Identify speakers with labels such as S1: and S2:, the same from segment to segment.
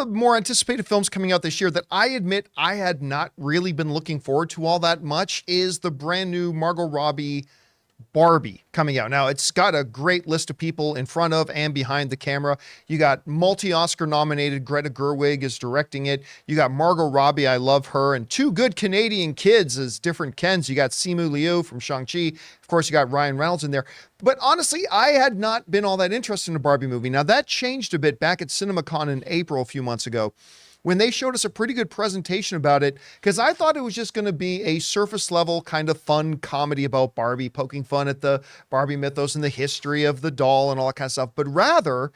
S1: the more anticipated films coming out this year that I admit I had not really been looking forward to all that much is the brand new Margot Robbie Barbie coming out. Now, it's got a great list of people in front of and behind the camera. You got multi-Oscar nominated Greta Gerwig is directing it. You got Margot Robbie, I love her, and two good Canadian kids as different Kens. You got Simu Liu from Shang-Chi. Of course, you got Ryan Reynolds in there. But honestly, I had not been all that interested in a Barbie movie. Now, that changed a bit back at CinemaCon in April a few months ago, when they showed us a pretty good presentation about it, because I thought it was just going to be a surface level kind of fun comedy about Barbie, poking fun at the Barbie mythos and the history of the doll and all that kind of stuff. But rather,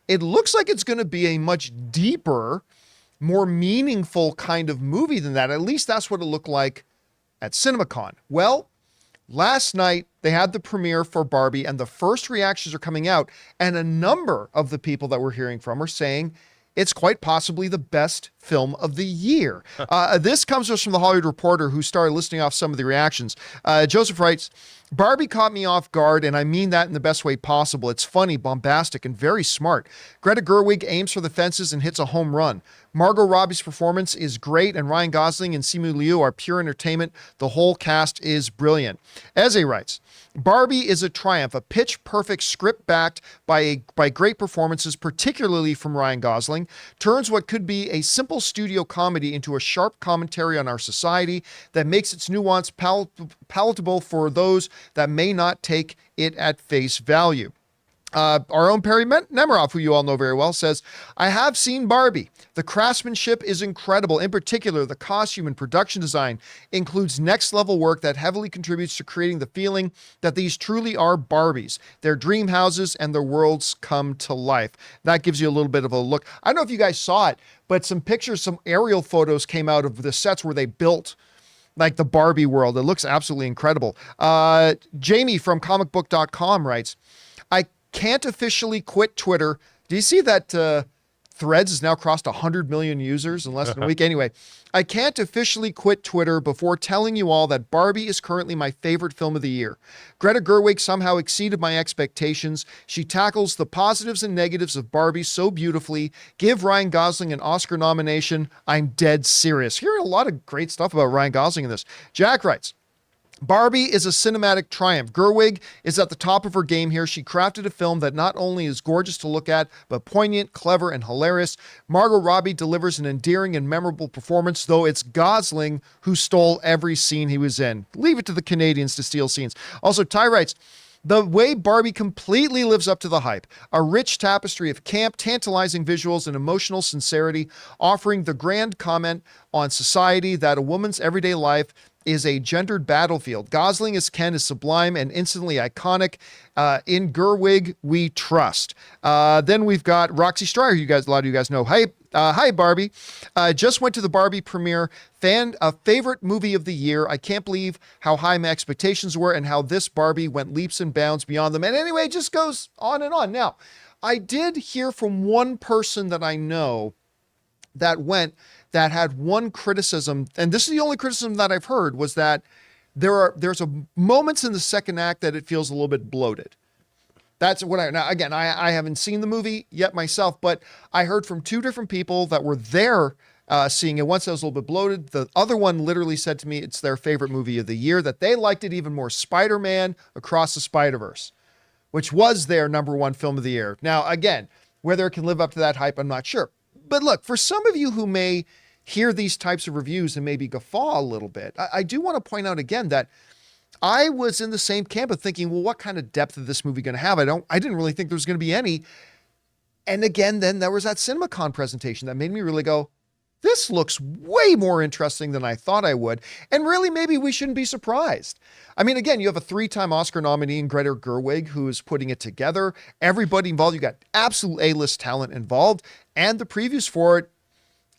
S1: it looks like it's going to be a much deeper, more meaningful kind of movie than that. At least that's what it looked like at CinemaCon. Well, last night they had the premiere for Barbie and the first reactions are coming out. And a number of the people that we're hearing from are saying it's quite possibly the best film of the year. This comes to us from the Hollywood Reporter, who started listing off some of the reactions. Joseph writes, Barbie caught me off guard, and I mean that in the best way possible. It's funny, bombastic, and very smart. Greta Gerwig aims for the fences and hits a home run. Margot Robbie's performance is great, and Ryan Gosling and Simu Liu are pure entertainment. The whole cast is brilliant. Eze writes, Barbie is a triumph, a pitch-perfect script backed by great performances, particularly from Ryan Gosling, turns what could be a simple studio comedy into a sharp commentary on our society that makes its nuance palatable for those that may not take it at face value. Our own Perry Nemiroff, who you all know very well, says, I have seen Barbie. The craftsmanship is incredible. In particular, the costume and production design includes next level work that heavily contributes to creating the feeling that these truly are Barbies. Their dream houses and their worlds come to life. That gives you a little bit of a look. I don't know if you guys saw it, but some pictures, some aerial photos came out of the sets where they built like the Barbie world. It looks absolutely incredible. Jamie from comicbook.com writes, I can't officially quit Twitter. Do you see that Threads has now crossed 100 million users in less than a week? Anyway, I can't officially quit Twitter before telling you all that Barbie is currently my favorite film of the year. Greta Gerwig somehow exceeded my expectations. She tackles the positives and negatives of Barbie so beautifully. Give Ryan Gosling an Oscar nomination. I'm dead serious. Hearing a lot of great stuff about Ryan Gosling in this. Jack writes, Barbie is a cinematic triumph. Gerwig is at the top of her game here. She crafted a film that not only is gorgeous to look at, but poignant, clever, and hilarious. Margot Robbie delivers an endearing and memorable performance, though it's Gosling who stole every scene he was in. Leave it to the Canadians to steal scenes. Also, Ty writes, the way Barbie completely lives up to the hype. A rich tapestry of camp, tantalizing visuals, and emotional sincerity, offering the grand comment on society that a woman's everyday life is a gendered battlefield. Gosling as Ken is sublime and instantly iconic. In Gerwig, we trust. Then we've got Roxy Stryer, a lot of you guys know. Hi, Barbie. Just went to the Barbie premiere. A favorite movie of the year. I can't believe how high my expectations were and how this Barbie went leaps and bounds beyond them. And anyway, it just goes on and on. Now, I did hear from one person that I know that had one criticism, and this is the only criticism that I've heard, was that there's moments in the second act that it feels a little bit bloated. That's what I haven't seen the movie yet myself, but I heard from two different people that were there seeing it. One said it was a little bit bloated. The other one literally said to me it's their favorite movie of the year, that they liked it even more. Spider-Man Across the Spider-Verse, which was their number one film of the year. Now, again, whether it can live up to that hype, I'm not sure. But look, for some of you who may hear these types of reviews and maybe guffaw a little bit, I do want to point out again that I was in the same camp of thinking, well, what kind of depth is this movie going to have? I didn't really think there was going to be any. And again, then there was that CinemaCon presentation that made me really go, this looks way more interesting than I thought I would. And really, maybe we shouldn't be surprised. I mean, again, you have a 3-time Oscar nominee in Greta Gerwig who is putting it together. Everybody involved, you got absolute A-list talent involved. And the previews for it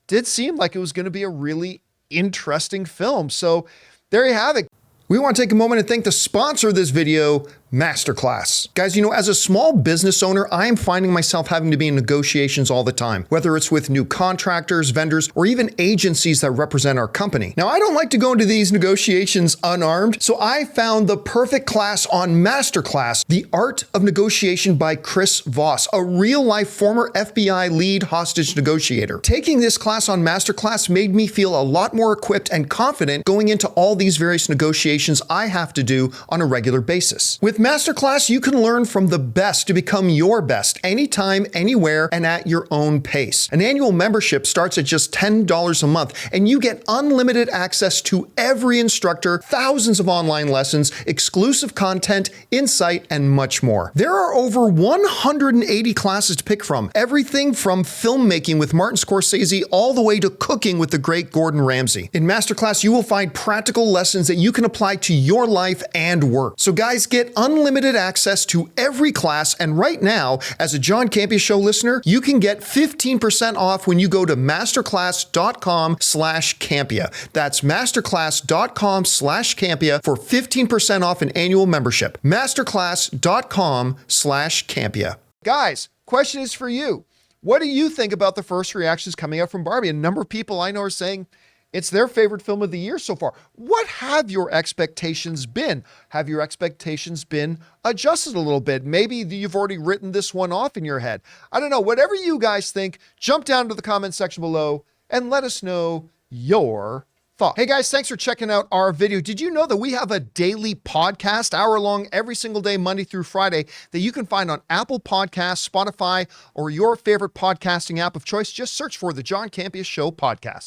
S1: did seem like it was going to be a really interesting film. So there you have it. We want to take a moment and thank the sponsor of this video, MasterClass. Guys, as a small business owner, I am finding myself having to be in negotiations all the time, whether it's with new contractors, vendors, or even agencies that represent our company. Now, I don't like to go into these negotiations unarmed, so I found the perfect class on MasterClass, The Art of Negotiation by Chris Voss, a real-life former FBI lead hostage negotiator. Taking this class on MasterClass made me feel a lot more equipped and confident going into all these various negotiations I have to do on a regular basis. With MasterClass, you can learn from the best to become your best anytime, anywhere, and at your own pace. An annual membership starts at just $10 a month, and you get unlimited access to every instructor, thousands of online lessons, exclusive content, insight, and much more. There are over 180 classes to pick from, everything from filmmaking with Martin Scorsese all the way to cooking with the great Gordon Ramsay. In MasterClass, you will find practical lessons that you can apply to your life and work. So guys, get unlimited access to every class, and right now, as a John Campea Show listener, you can get 15% off when you go to masterclass.com/Campea. That's masterclass.com/Campea for 15% off an annual membership. masterclass.com/Campea. Guys, question is for you. What do you think about the first reactions coming out from Barbie? A number of people I know are saying it's their favorite film of the year so far. What have your expectations been? Have your expectations been adjusted a little bit? Maybe you've already written this one off in your head. I don't know. Whatever you guys think, jump down to the comment section below and let us know your thoughts. Hey guys, thanks for checking out our video. Did you know that we have a daily podcast, hour long, every single day, Monday through Friday, that you can find on Apple Podcasts, Spotify, or your favorite podcasting app of choice? Just search for the John Campea Show podcast.